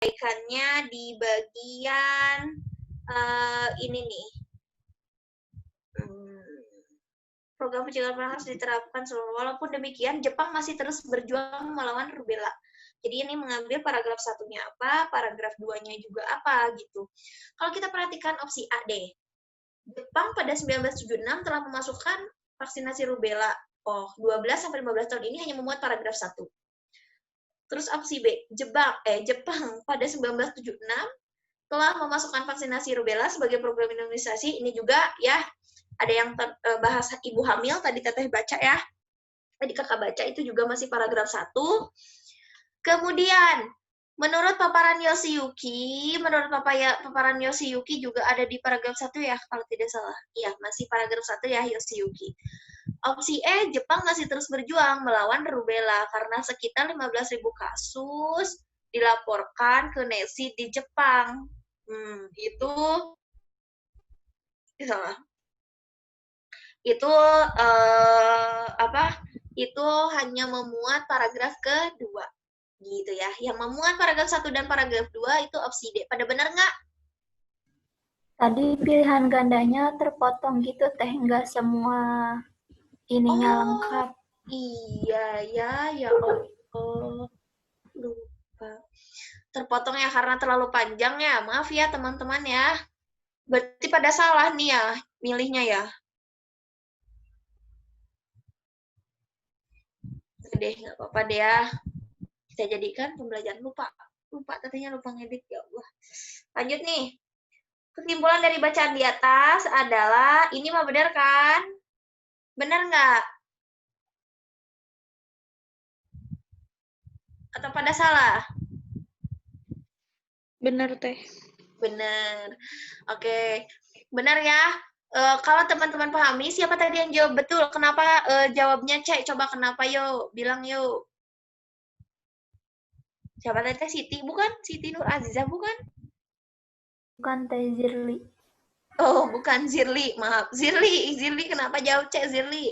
perbaikannya di bagian ini nih. Program pencegahan harus diterapkan seluruh. Walaupun demikian, Jepang masih terus berjuang melawan rubella. Jadi ini mengambil paragraf satunya apa, paragraf 2-nya juga apa gitu. Kalau kita perhatikan opsi A deh. Jepang pada 1976 telah memasukkan vaksinasi rubella. Oh, 12 sampai 15 tahun ini hanya memuat paragraf 1. Terus opsi B, Jepang pada 1976 telah memasukkan vaksinasi rubella sebagai program imunisasi. Ini juga ya ada yang bahas ibu hamil tadi teteh baca ya. Tadi kakak baca itu juga masih paragraf 1. Kemudian menurut paparan Yoshiyuki juga ada di paragraf 1 ya kalau tidak salah. Iya, masih paragraf 1 ya Yoshiyuki. Opsi E, Jepang masih terus berjuang melawan rubella karena sekitar 15.000 kasus dilaporkan ke NESI di Jepang. Itu salah. Itu Itu hanya memuat paragraf kedua. Gitu ya. Yang memuat paragraf 1 dan paragraf 2 itu opsi D. Pada benar nggak? Tadi pilihan gandanya terpotong gitu teh, nggak semua ininya lengkap. Iya ya Allah. Lupa. Terpotong ya karena terlalu panjang ya. Maaf ya teman-teman ya. Berarti pada salah nih ya milihnya ya. Deh, nggak apa-apa deh ya. Kita jadikan pembelajaran lupa katanya lupa ngedit ya Allah. Lanjut nih. Kesimpulan dari bacaan di atas adalah, ini mah benar kan? Benar nggak? Atau pada salah? Benar, Teh. Benar. Oke. Benar ya? Kalau teman-teman pahami, siapa tadi yang jawab betul? Kenapa jawabnya C? Coba kenapa yuk? Bilang yuk. Siapa tadi? Siti? Bukan? Siti Nur Aziza bukan? Bukan Teh Zirli. Oh, bukan Zirli. Maaf. Zirli kenapa jawab C, Zirli?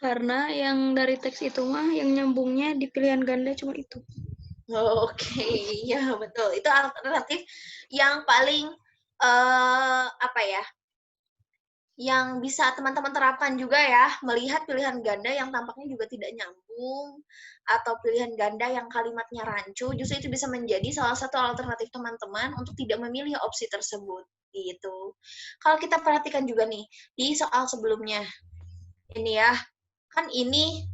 Karena yang dari teks itu mah yang nyambungnya di pilihan ganda cuma itu. Oke, ya betul. Itu alternatif yang paling yang bisa teman-teman terapkan juga ya, melihat pilihan ganda yang tampaknya juga tidak nyambung, atau pilihan ganda yang kalimatnya rancu, justru itu bisa menjadi salah satu alternatif teman-teman untuk tidak memilih opsi tersebut. Gitu. Kalau kita perhatikan juga nih, di soal sebelumnya, ini ya, kan ini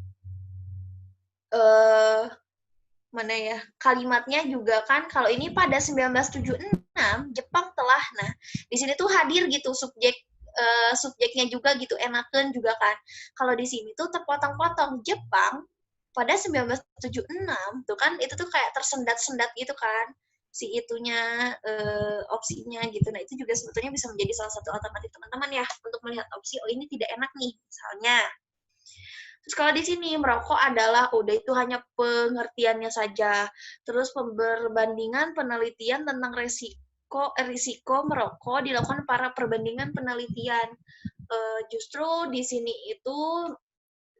mana ya, kalimatnya juga kan, kalau ini pada 1976, Jepang telah, nah, di sini tuh hadir gitu, subjeknya juga gitu, enakan juga kan. Kalau di sini tuh terpotong-potong Jepang pada 1976 tuh kan itu tuh kayak tersendat-sendat gitu kan si itunya opsinya gitu. Nah, itu juga sebetulnya bisa menjadi salah satu alternatif teman-teman ya untuk melihat opsi oh ini tidak enak nih misalnya. Terus kalau di sini merokok adalah udah itu hanya pengertiannya saja. Terus perbandingan penelitian tentang risiko merokok dilakukan para perbandingan penelitian. Justru di sini itu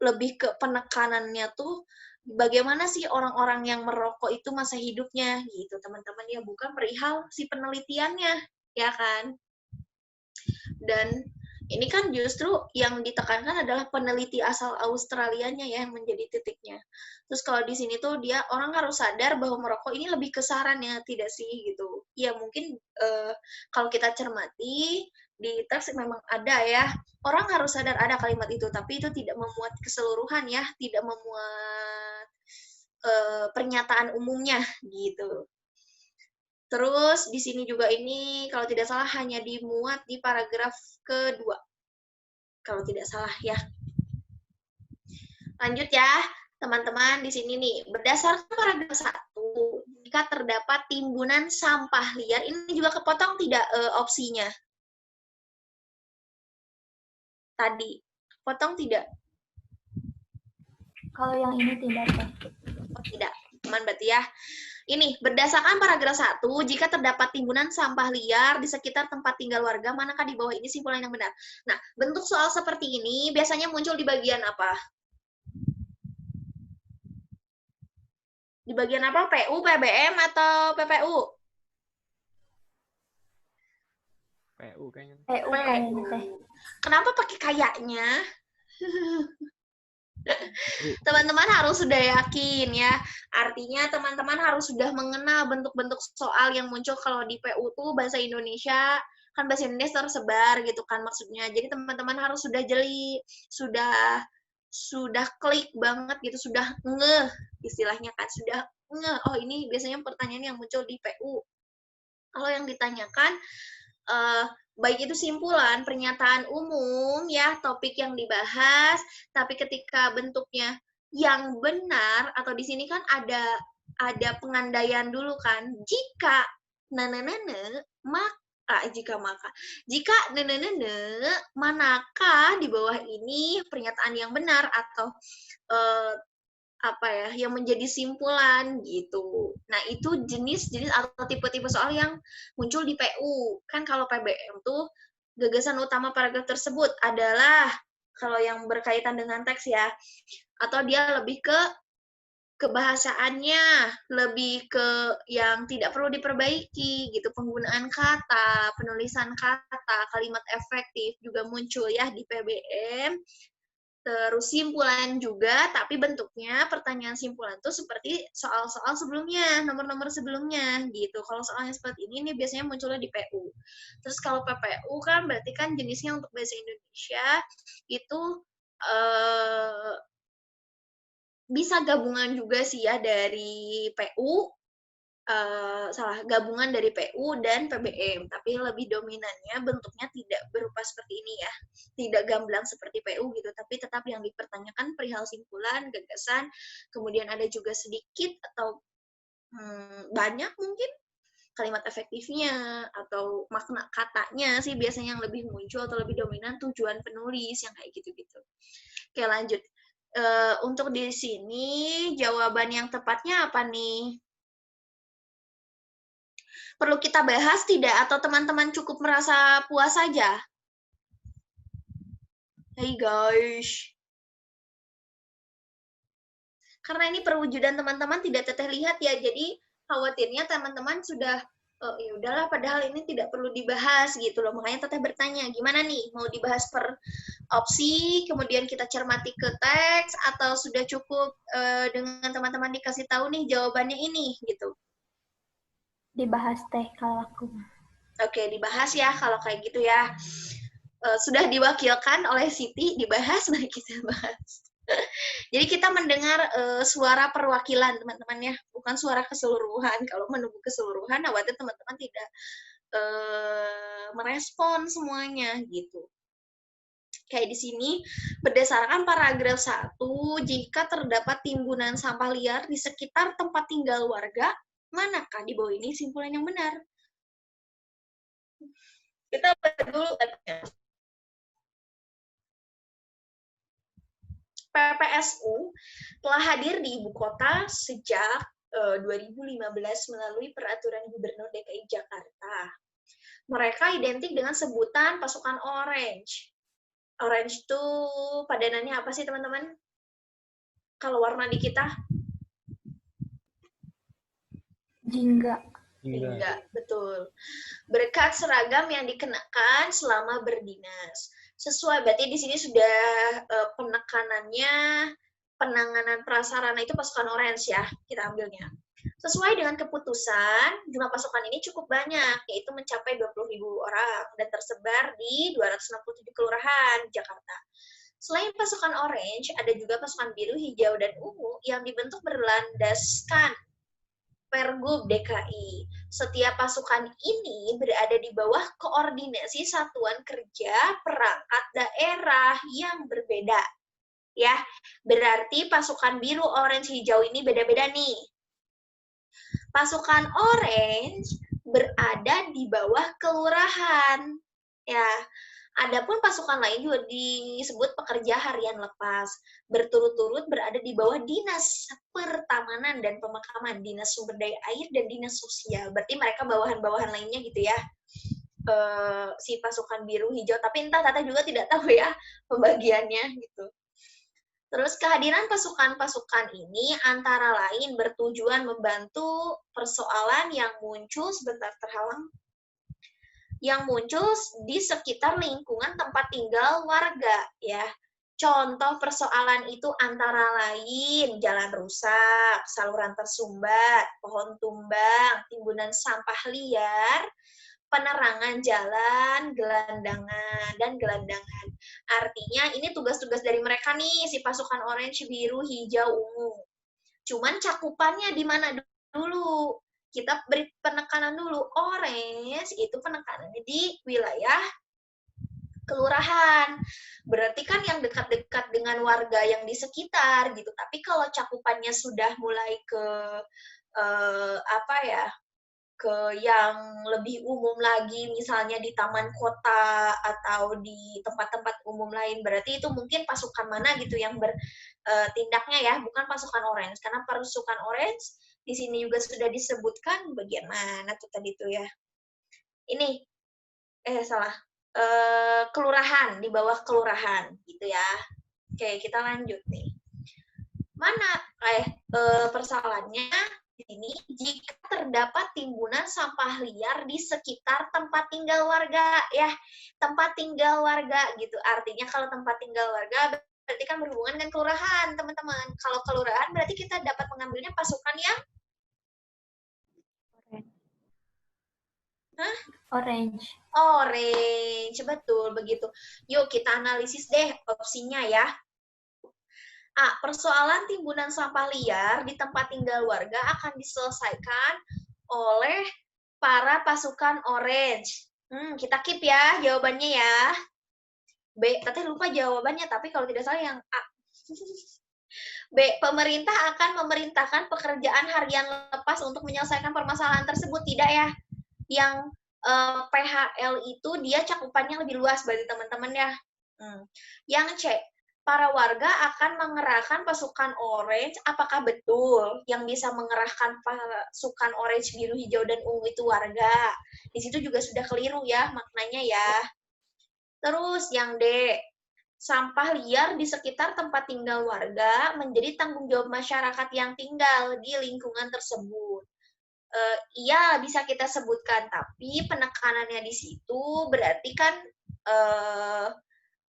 lebih ke penekanannya tuh bagaimana sih orang-orang yang merokok itu masa hidupnya gitu teman-teman ya, bukan perihal si penelitiannya ya kan. Dan ini kan justru yang ditekankan adalah peneliti asal Australianya ya yang menjadi titiknya. Terus kalau di sini tuh dia orang harus sadar bahwa merokok ini lebih ke sarannya, tidak sih gitu. Ya mungkin kalau kita cermati di teks memang ada ya, orang harus sadar ada kalimat itu, tapi itu tidak memuat keseluruhan ya, tidak memuat pernyataan umumnya gitu. Terus di sini juga ini kalau tidak salah hanya dimuat di paragraf kedua. Kalau tidak salah ya. Lanjut ya, teman-teman di sini nih. Berdasarkan paragraf 1, jika terdapat timbunan sampah liar, ini juga kepotong tidak opsinya? Tadi. Potong tidak? Kalau yang ini tidak Teh. Oh, tidak. Teman berarti ya. Ini, berdasarkan paragraf 1, jika terdapat timbunan sampah liar di sekitar tempat tinggal warga, manakah di bawah ini simpulan yang benar? Nah, bentuk soal seperti ini biasanya muncul di bagian apa? Di bagian apa? PU, PBM, atau PPU? PU kayaknya. PU kayaknya teh. Kenapa pakai kayaknya? PU. Teman-teman harus sudah yakin ya. Artinya teman-teman harus sudah mengenal bentuk-bentuk soal yang muncul kalau di PU tuh bahasa Indonesia, kan bahasa Indonesia tersebar gitu kan maksudnya. Jadi teman-teman harus sudah jeli, sudah klik banget gitu, sudah ngeh istilahnya kan, sudah ngeh. Oh, ini biasanya pertanyaan yang muncul di PU. Kalau yang ditanyakan baik itu simpulan, pernyataan umum ya, topik yang dibahas, tapi ketika bentuknya yang benar atau di sini kan ada pengandaian dulu kan. Jika jika manakah di bawah ini pernyataan yang benar atau yang menjadi simpulan gitu. Nah, itu jenis-jenis atau tipe-tipe soal yang muncul di PU. Kan kalau PBM tuh gagasan utama paragraf tersebut adalah kalau yang berkaitan dengan teks ya, atau dia lebih ke kebahasaannya, lebih ke yang tidak perlu diperbaiki gitu, penggunaan kata, penulisan kata, kalimat efektif juga muncul ya di PBM. Terus simpulan juga, tapi bentuknya pertanyaan simpulan tuh seperti soal-soal sebelumnya, nomor-nomor sebelumnya gitu. Kalau soalnya seperti ini biasanya munculnya di PU. Terus kalau PPU kan berarti kan jenisnya untuk bahasa Indonesia itu bisa gabungan juga sih ya dari PU, gabungan dari PU dan PBM, tapi lebih dominannya bentuknya tidak berupa seperti ini ya, tidak gamblang seperti PU gitu, tapi tetap yang dipertanyakan perihal simpulan, gagasan, kemudian ada juga sedikit atau banyak mungkin kalimat efektifnya atau makna katanya sih biasanya yang lebih muncul atau lebih dominan, tujuan penulis yang kayak gitu-gitu. Oke, lanjut. Untuk di sini jawaban yang tepatnya apa nih? Perlu kita bahas tidak atau teman-teman cukup merasa puas saja? Hey guys. Karena ini perwujudan teman-teman tidak teteh lihat ya, jadi khawatirnya teman-teman sudah ya udahlah padahal ini tidak perlu dibahas gitu loh. Makanya teteh bertanya, gimana nih? Mau dibahas per opsi, kemudian kita cermati ke teks, atau sudah cukup dengan teman-teman dikasih tahu nih jawabannya ini gitu? Dibahas teh kalau aku. Oke, dibahas ya kalau kayak gitu ya. Sudah diwakilkan oleh Siti, dibahas, nah kita bahas. Jadi kita mendengar suara perwakilan teman-teman ya, bukan suara keseluruhan. Kalau menunggu keseluruhan, khawatir teman-teman tidak merespon semuanya gitu. Kayak di sini, berdasarkan paragraf 1, jika terdapat timbunan sampah liar di sekitar tempat tinggal warga, manakah di bawah ini simpulan yang benar? Kita baca dulu katanya. PPSU telah hadir di ibu kota sejak 2015 melalui peraturan Gubernur DKI Jakarta. Mereka identik dengan sebutan pasukan Orange. Orange itu padanannya apa sih teman-teman? Kalau warna di kita? Jingga. Jingga, betul. Berkat seragam yang dikenakan selama berdinas. Sesuai, berarti di sini sudah penekanannya, penanganan prasarana itu pasukan Orange ya, kita ambilnya. Sesuai dengan keputusan, jumlah pasukan ini cukup banyak, yaitu mencapai 20.000 orang dan tersebar di 267 kelurahan di Jakarta. Selain pasukan Orange, ada juga pasukan biru, hijau, dan ungu yang dibentuk berlandaskan Pergub DKI. Setiap pasukan ini berada di bawah koordinasi satuan kerja perangkat daerah yang berbeda. Ya, berarti pasukan biru, orange, hijau ini beda-beda nih. Pasukan orange berada di bawah kelurahan. Ya, adapun pasukan lain juga disebut pekerja harian lepas, berturut-turut berada di bawah Dinas Pertamanan dan Pemakaman, Dinas Sumber Daya Air, dan Dinas Sosial. Berarti mereka bawahan-bawahan lainnya gitu ya, si pasukan biru hijau. Tapi entah Tata juga tidak tahu ya pembagiannya gitu. Terus kehadiran pasukan-pasukan ini antara lain bertujuan membantu persoalan yang muncul sebentar terhalang yang muncul di sekitar lingkungan tempat tinggal warga ya. Contoh persoalan itu antara lain jalan rusak, saluran tersumbat, pohon tumbang, timbunan sampah liar, penerangan jalan, gelandangan. Artinya ini tugas-tugas dari mereka nih, si pasukan orange, biru, hijau, ungu. Cuman cakupannya di mana dulu? Kita beri penekanan dulu. Orange itu penekanannya di wilayah kelurahan. Berarti kan yang dekat-dekat dengan warga yang di sekitar gitu. Tapi kalau cakupannya sudah mulai ke ke yang lebih umum lagi, misalnya di taman kota atau di tempat-tempat umum lain, berarti itu mungkin pasukan mana gitu yang bertindaknya ya, bukan pasukan orange. Karena pasukan orange di sini juga sudah disebutkan bagian mana tuh tadi tuh ya. Ini salah. Kelurahan, di bawah kelurahan gitu ya. Oke, kita lanjut nih. Mana persoalannya di sini, jika terdapat timbunan sampah liar di sekitar tempat tinggal warga ya, tempat tinggal warga gitu. Artinya kalau tempat tinggal warga berarti kan berhubungan dengan kelurahan, teman-teman. Kalau kelurahan berarti kita dapat mengambilnya pasukan yang Orange. orange, betul begitu. Yuk kita analisis deh opsinya ya. A. Persoalan timbunan sampah liar di tempat tinggal warga akan diselesaikan oleh para pasukan orange. Kita keep ya jawabannya ya. B. Teteh lupa jawabannya, tapi kalau tidak salah yang A. B. Pemerintah akan memerintahkan pekerjaan harian lepas untuk menyelesaikan permasalahan tersebut. Tidak ya. Yang PHL itu dia cakupannya lebih luas bagi teman-teman ya. Yang C. Para warga akan mengerahkan pasukan orange. Apakah betul yang bisa mengerahkan pasukan orange, biru, hijau, dan ungu itu warga? Di situ juga sudah keliru ya maknanya ya. Terus yang D. Sampah liar di sekitar tempat tinggal warga menjadi tanggung jawab masyarakat yang tinggal di lingkungan tersebut. Iya, bisa kita sebutkan, tapi penekanannya di situ berarti kan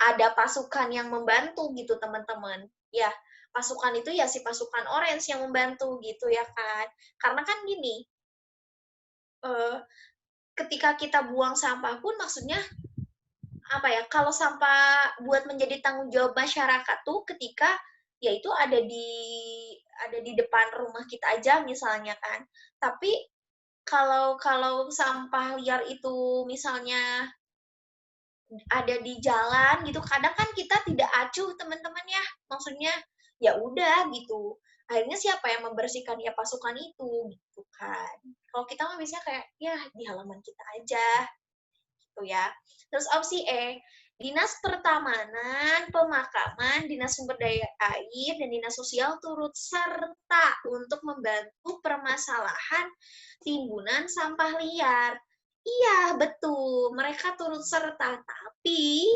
ada pasukan yang membantu gitu teman-teman. Ya, pasukan itu ya si pasukan orange yang membantu gitu ya kan. Karena kan gini, ketika kita buang sampah pun maksudnya apa ya, kalau sampah buat menjadi tanggung jawab masyarakat tuh ketika ya itu ada di depan rumah kita aja misalnya kan. Tapi kalau sampah liar itu misalnya ada di jalan gitu, kadang kan kita tidak acuh teman-teman ya, maksudnya ya udah gitu, akhirnya siapa yang membersihkan ya pasukan itu gitu kan. Kalau kita mah biasanya kayak ya di halaman kita aja gitu ya. Terus opsi E, Dinas Pertamanan, Pemakaman, Dinas Sumber Daya Air, dan Dinas Sosial turut serta untuk membantu permasalahan timbunan sampah liar. Iya, betul. Mereka turut serta. Tapi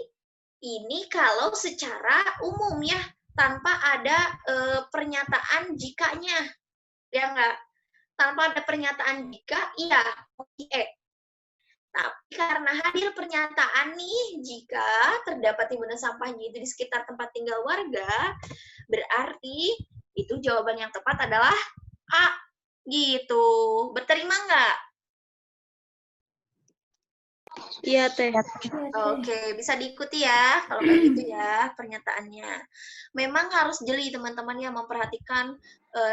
ini kalau secara umum ya, tanpa ada pernyataan jikanya. Ya enggak? Tanpa ada pernyataan jika, iya. Tapi karena hadir pernyataan nih, jika terdapat timbunan sampahnya itu di sekitar tempat tinggal warga, berarti itu jawaban yang tepat adalah A. Gitu. Berterima nggak? Iya, Teh. Oke, bisa diikuti ya kalau kayak gitu ya pernyataannya. Memang harus jeli teman-teman ya memperhatikan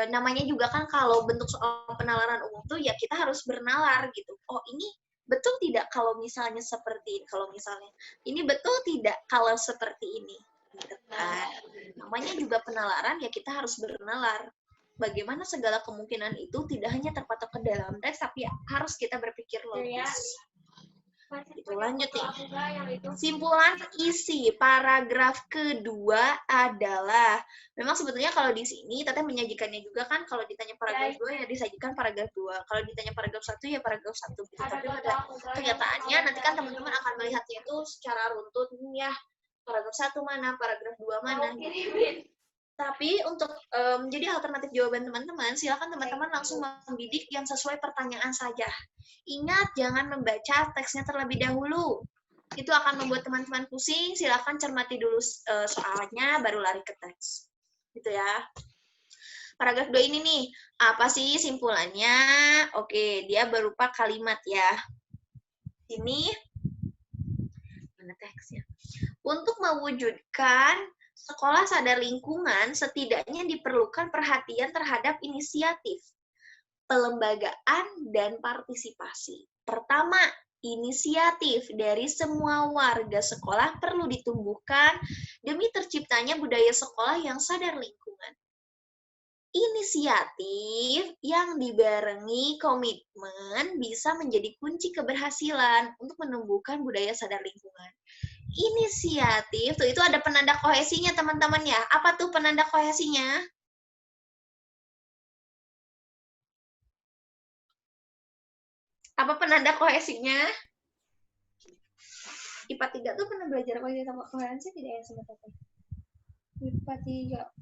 namanya juga kan kalau bentuk soal penalaran umum tuh ya kita harus bernalar gitu. Oh, ini betul tidak kalau misalnya seperti ini, kalau misalnya ini betul tidak kalau seperti ini gitu kan. Namanya juga penalaran ya kita harus bernalar. Bagaimana segala kemungkinan itu tidak hanya terpatok ke dalam teks tapi harus kita berpikir logis. Itu lanjut nih. Simpulan isi paragraf kedua adalah, memang sebetulnya kalau di sini Teteh menyajikannya juga kan kalau ditanya paragraf 2 ya disajikan paragraf 2. Kalau ditanya paragraf 1 ya paragraf 1 gitu. Tapi pada kenyataannya nanti kan teman-teman akan melihatnya itu secara runtun ya. Paragraf 1 mana, paragraf 2 mana gitu. Tapi untuk menjadi alternatif jawaban teman-teman, silakan teman-teman langsung membidik yang sesuai pertanyaan saja. Ingat, jangan membaca teksnya terlebih dahulu. Itu akan membuat teman-teman pusing. Silakan cermati dulu soalnya, baru lari ke teks. Gitu ya. Paragraf 2 ini nih, apa sih simpulannya? Oke, dia berupa kalimat ya. Ini, mana teksnya? Untuk mewujudkan sekolah sadar lingkungan, setidaknya diperlukan perhatian terhadap inisiatif, pelembagaan, dan partisipasi. Pertama, inisiatif dari semua warga sekolah perlu ditumbuhkan demi terciptanya budaya sekolah yang sadar lingkungan. Inisiatif yang dibarengi komitmen bisa menjadi kunci keberhasilan untuk menumbuhkan budaya sadar lingkungan. Inisiatif, tuh itu ada penanda kohesinya teman-teman ya. Apa tuh penanda kohesinya? Apa penanda kohesinya? IPA 3 tuh pernah belajar kohesi tidak ya sama Teteh? IPA 3.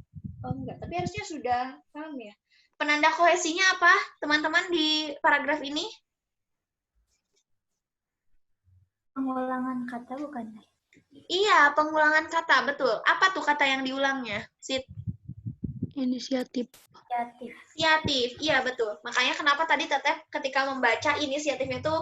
Oh enggak, tapi harusnya sudah paham ya. Penanda kohesinya apa, teman-teman di paragraf ini? Pengulangan kata bukan? Iya, pengulangan kata, betul. Apa tuh kata yang diulangnya? Sit. Inisiatif. Inisiatif, iya betul. Makanya kenapa tadi Teteh ketika membaca inisiatifnya itu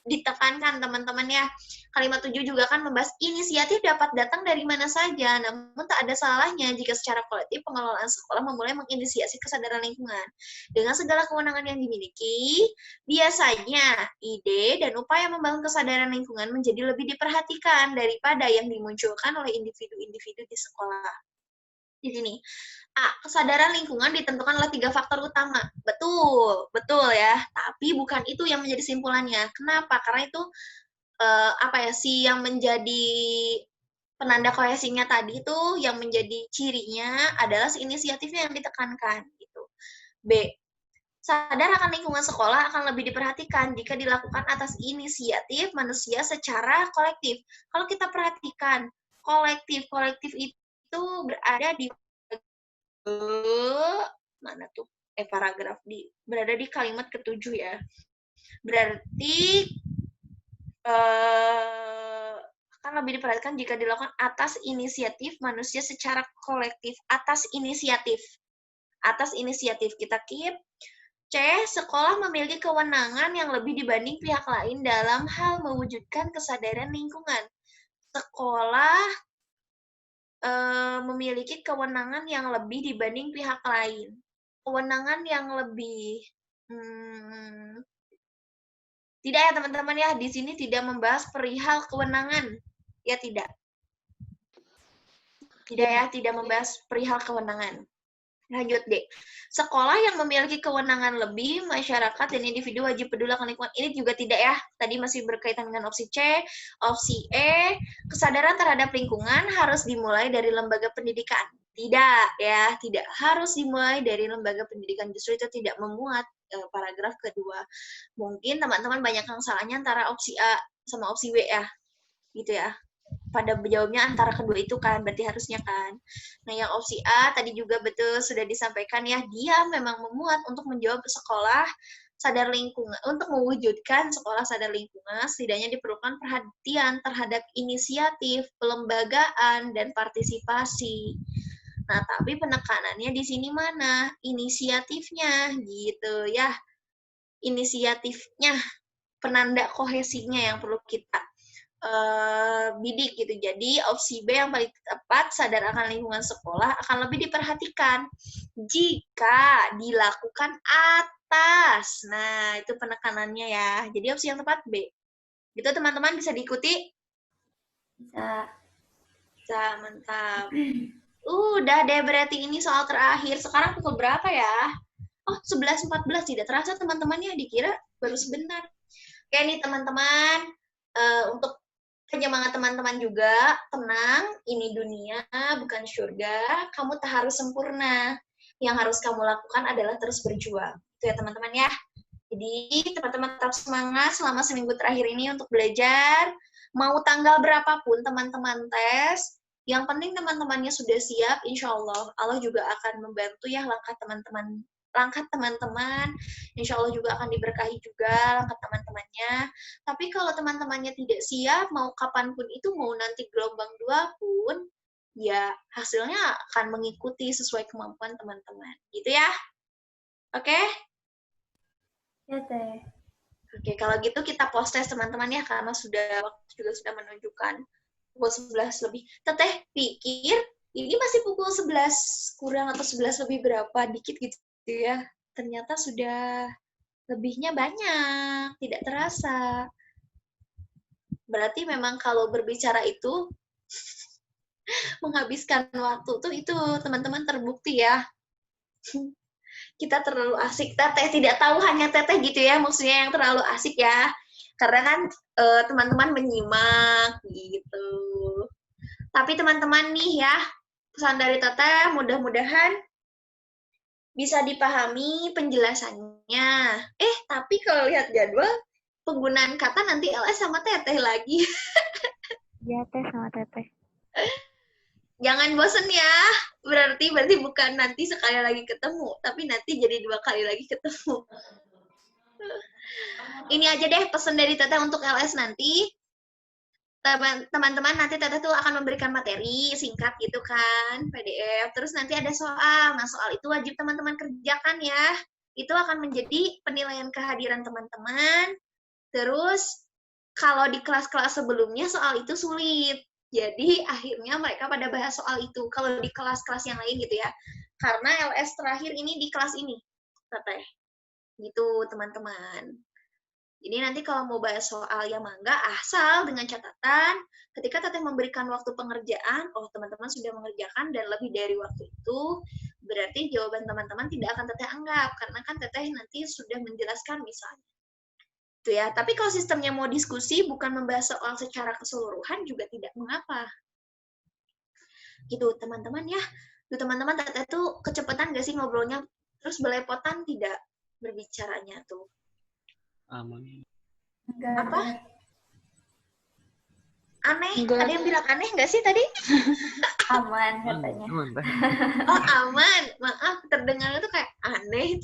ditekankan teman-teman ya. Kalimat 7 juga kan membahas inisiatif dapat datang dari mana saja, namun tak ada salahnya jika secara kolektif pengelolaan sekolah memulai menginisiasi kesadaran lingkungan. Dengan segala kewenangan yang dimiliki, biasanya ide dan upaya membangun kesadaran lingkungan menjadi lebih diperhatikan daripada yang dimunculkan oleh individu-individu di sekolah. Di sini, kesadaran lingkungan ditentukan oleh 3 faktor utama. Betul, betul ya. Tapi bukan itu yang menjadi simpulannya. Kenapa? Karena itu yang menjadi penanda kohesinya tadi itu, yang menjadi cirinya adalah inisiatifnya yang ditekankan. Gitu. B. Sadar akan lingkungan sekolah akan lebih diperhatikan jika dilakukan atas inisiatif manusia secara kolektif. Kalau kita perhatikan, kolektif itu berada di mana tuh? Paragraf berada di kalimat ke-7 ya. Berarti akan lebih diperhatikan jika dilakukan atas inisiatif manusia secara kolektif. Atas inisiatif kita keep. C. Sekolah memiliki kewenangan yang lebih dibanding pihak lain dalam hal mewujudkan kesadaran lingkungan. Sekolah memiliki kewenangan yang lebih dibanding pihak lain. Kewenangan yang lebih tidak ya teman-teman ya, di sini tidak membahas perihal kewenangan. Ya tidak. Tidak ya, tidak membahas perihal kewenangan. Lanjut D. Sekolah yang memiliki kewenangan lebih, masyarakat dan individu wajib peduli akan lingkungan. Ini juga tidak ya. Tadi masih berkaitan dengan opsi C. Opsi E, kesadaran terhadap lingkungan harus dimulai dari lembaga pendidikan. Tidak ya, tidak harus dimulai dari lembaga pendidikan. Justru itu tidak memuat paragraf kedua. Mungkin teman-teman banyak yang salahnya antara opsi A sama opsi B ya. Gitu ya. Pada jawabnya antara kedua itu kan, berarti harusnya kan. Nah, yang opsi A tadi juga betul sudah disampaikan ya, dia memang memuat untuk menjawab sekolah sadar lingkungan. Untuk mewujudkan sekolah sadar lingkungan, setidaknya diperlukan perhatian terhadap inisiatif, pelembagaan, dan partisipasi. Nah, tapi penekanannya di sini mana? Inisiatifnya, gitu ya. Inisiatifnya, penanda kohesinya yang perlu kita bidik gitu. Jadi opsi B yang paling tepat, sadar akan lingkungan sekolah akan lebih diperhatikan jika dilakukan atas. Nah, itu penekanannya ya. Jadi opsi yang tepat B. Gitu teman-teman, bisa diikuti? Bisa, mantap. Udah deh berarti ini soal terakhir. Sekarang pukul berapa ya? Oh, 11.14. Tidak terasa teman-temannya, dikira baru sebentar. Oke nih teman-teman, untuk penyemangat teman-teman juga, tenang, ini dunia bukan surga, kamu tak harus sempurna. Yang harus kamu lakukan adalah terus berjuang. Itu ya teman-teman ya. Jadi teman-teman tetap semangat selama seminggu terakhir ini untuk belajar. Mau tanggal berapapun teman-teman tes, Yang penting teman-temannya sudah siap, insya Allah Allah juga akan membantu ya langkah teman-teman, insya Allah juga akan diberkahi juga langkah teman-temannya. Tapi kalau teman-temannya tidak siap, mau kapanpun itu, mau nanti gelombang 2 pun, ya hasilnya akan mengikuti sesuai kemampuan teman-teman. Gitu ya? Oke? Ya, Teh. Oke, kalau gitu kita post test teman-teman ya, karena waktu juga sudah menunjukkan pukul 11 lebih. Teteh pikir ini masih pukul 11 kurang atau 11 lebih berapa dikit gitu ya. Ternyata sudah lebihnya banyak, tidak terasa. Berarti memang kalau berbicara itu menghabiskan waktu tuh itu teman-teman terbukti ya. Kita terlalu asik. Teteh tidak tahu hanya teteh gitu ya, maksudnya yang terlalu asik ya. Karena kan teman-teman menyimak gitu. Tapi teman-teman nih ya, pesan dari teteh mudah-mudahan bisa dipahami penjelasannya. Tapi kalau lihat jadwal, penggunaan kata nanti LS sama teteh lagi. Iya, Teh, sama Teteh. Jangan bosen ya. Berarti bukan nanti sekali lagi ketemu, tapi nanti jadi 2 kali lagi ketemu. Ini aja deh pesan dari teteh untuk LS nanti. Teman-teman nanti teteh tuh akan memberikan materi singkat gitu kan, PDF. Terus nanti ada soal. Nah, soal itu wajib teman-teman kerjakan ya. Itu akan menjadi penilaian kehadiran teman-teman. Terus kalau di kelas-kelas sebelumnya soal itu sulit. Jadi akhirnya mereka pada bahas soal itu. Kalau di kelas-kelas yang lain gitu ya. Karena LS terakhir ini di kelas ini, teteh. Gitu teman-teman. Jadi nanti kalau mau bahas soal ya mangga, asal dengan catatan ketika teteh memberikan waktu pengerjaan, teman-teman sudah mengerjakan dan lebih dari waktu itu, berarti jawaban teman-teman tidak akan teteh anggap, karena kan teteh nanti sudah menjelaskan misalnya. Itu ya, tapi kalau sistemnya mau diskusi, bukan membahas soal secara keseluruhan, juga tidak mengapa. Gitu teman-teman ya. Tuh teman-teman, teteh tuh kecepatan gak sih ngobrolnya? Terus belepotan tidak berbicaranya tuh? Aman. Enggak Apa? ada. Aneh? Enggak. Ada yang bilang aneh nggak sih tadi? Aman Aman, katanya. aman, Teh. Oh, aman. Maaf, terdengarnya tuh kayak aneh.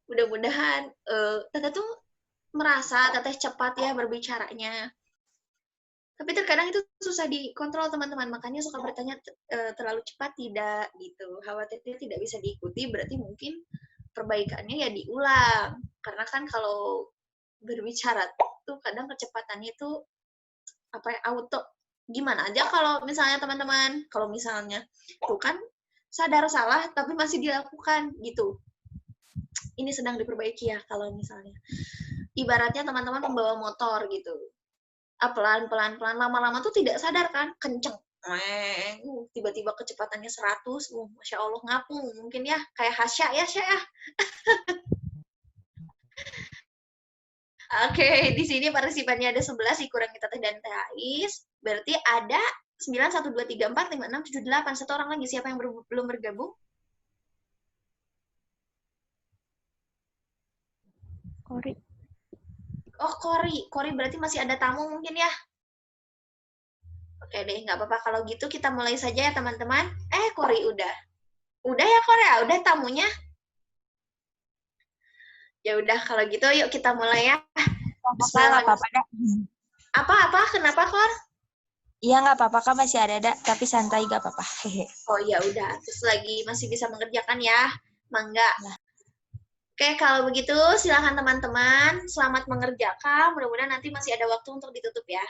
Mudah-mudahan teteh tuh merasa teteh cepat ya berbicaranya. Tapi terkadang itu susah dikontrol teman-teman, makanya suka bertanya terlalu cepat tidak gitu. Khawatirnya tidak bisa diikuti, berarti mungkin perbaikannya ya diulang. Karena kan kalau berbicara tuh kadang kecepatannya itu auto. Gimana aja kalau misalnya teman-teman, kalau misalnya tuh kan sadar salah tapi masih dilakukan gitu. Ini sedang diperbaiki ya kalau misalnya. Ibaratnya teman-teman membawa motor gitu. Pelan-pelan lama-lama tuh tidak sadar kan, kenceng. Tiba-tiba kecepatannya 100, Masya Allah ngapung mungkin ya, kayak Hasya ya, Syah ya. Oke, di sini partisipannya ada 11, dikurangi Teteh dan Teh Ais. Berarti ada 9, 1, 2, 3, 4, 5, 6, 7, 8. Satu orang lagi, siapa yang belum bergabung? Kori. Oh, Kori berarti masih ada tamu mungkin ya? Oke deh, nggak apa-apa. Kalau gitu kita mulai saja ya teman-teman. Kori udah. Udah ya Kori ya? Udah tamunya? Ya udah, kalau gitu yuk kita mulai ya. Nggak apa-apa, Dak. Apa? Kenapa, Kor? Iya, nggak apa-apa, Kak. Masih ada, Dak. Tapi santai, nggak apa-apa. Hehe. Oh ya udah, terus lagi masih bisa mengerjakan ya. Mangga. Nah. Oke, kalau begitu silakan teman-teman. Selamat mengerjakan. Mudah-mudahan nanti masih ada waktu untuk ditutup ya.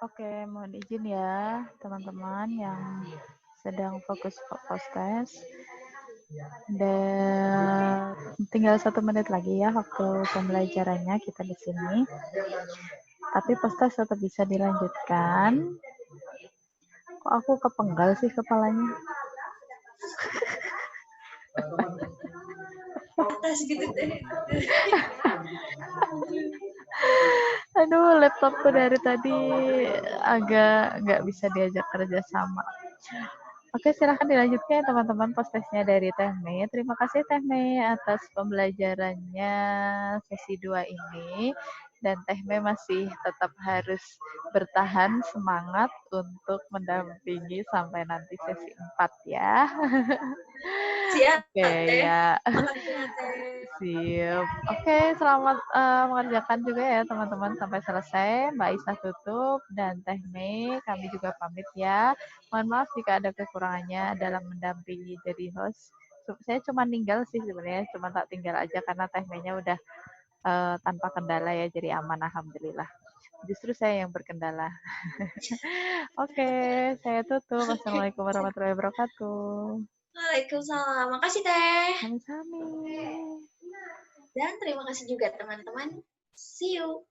Oke, mohon izin ya teman-teman yang sedang fokus post-test. Dan tinggal 1 menit lagi ya waktu pembelajarannya kita di sini. Tapi post-test tetap bisa dilanjutkan. Kok aku kepenggal sih kepalanya? tes gitu deh. Aduh, laptopku dari tadi agak nggak bisa diajak kerja sama. Oke, silahkan dilanjutkan ya teman-teman post-testnya dari Teh Mei. Terima kasih Teh Mei atas pembelajarannya sesi 2 ini. Dan Teh Mei masih tetap harus bertahan semangat untuk mendampingi sampai nanti sesi 4 ya. Siap, Oke, Teh. ya. Makasih ya, Teh. Sip. Oke, selamat mengerjakan juga ya teman-teman sampai selesai. Mbak Isa tutup dan Teh Mei kami juga pamit ya. Mohon maaf jika ada kekurangannya dalam mendampingi jadi host. Saya cuma ninggal sih sebenarnya, cuma tak tinggal aja karena Teh Mei-nya udah tanpa kendala ya, jadi aman alhamdulillah. Justru saya yang berkendala. Oke, saya tutup. Wassalamualaikum warahmatullahi wabarakatuh. Waalaikumsalam. Makasih, Teh. Sami-sami. Dan terima kasih juga teman-teman. See you.